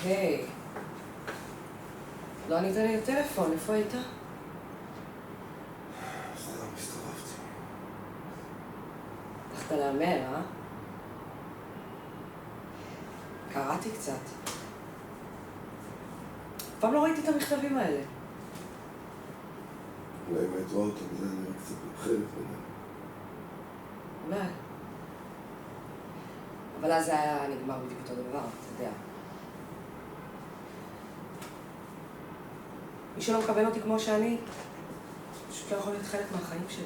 היי. לא ענית לי לטלפון, איפה היית? סתם, הסתובבתי. הלכת להמר, אה? קראתי קצת. פעם לא ראיתי את המכתבים האלה. אולי אם היית רואה אותו, זה נראה קצת אחרת בינינו. אולי. אבל אז זה היה נגמר בדיוק אותו דבר, אתה יודע. מי שלא מקבל אותי כמו שאני, פשוט לא יכול להיות חלק מהחיים שלי.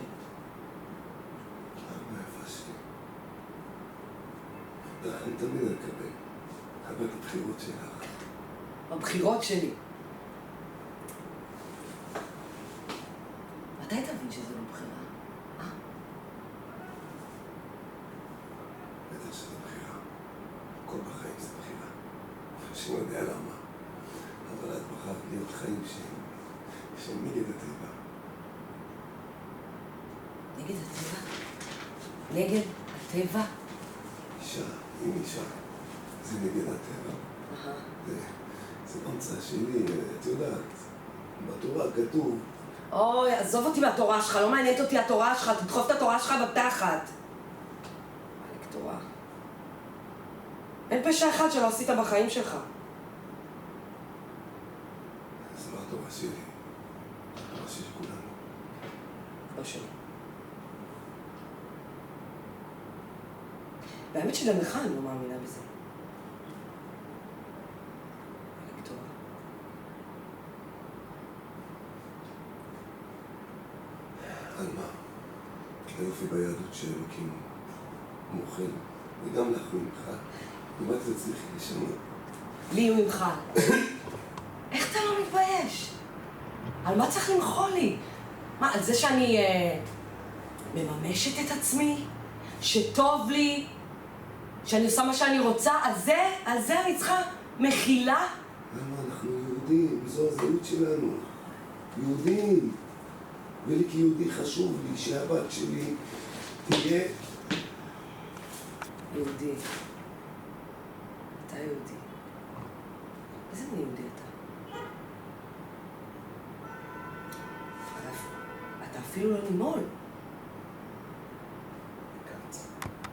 למה יפה שלי? אני תמיד אקבל. אקבל את הבחירות שלך. הבחירות שלי. מתי תבין שזה לא בחירה? בטח שזה בחירה. הכל בחיים זה בחירה. שאני יודע למה. אבל את בחרת להיות חיים שהם נגד הטבע. נגד הטבע? נגד הטבע? אישה, אם אישה, זה נגד הטבע. זה לא המצאה שלי, את יודעת. בתורה כתוב. אוי, עזוב אותי מהתורה שלך, לא מעניינת אותי התורה שלך, תדחוף את התורה שלך בתחת. עלק תורה. אין פשע אחד שלא עשית בחיים שלך. זה לא התורה שלי. התורה של כולנו. לא שלי. והאמת שגם לך אני לא מאמינה בזה. עלק תורה. על מה? היופי ביהדות שאלוקים מוכן, וגם לך ממך, אם את תצליחי לשנות. לי וממך. איך אתה לא מתבייש? על מה צריך למחול לי? מה, על זה שאני מממשת את עצמי? שטוב לי? שאני עושה מה שאני רוצה? על זה אני צריכה מחילה? למה אנחנו יהודים? זו הזהות שלנו. יהודים. ולי כיהודי חשוב לי שהבת שלי תהיה יהודי. אתה יהודי. איזה מין יהודי אתה? אתה אפילו לא נימול.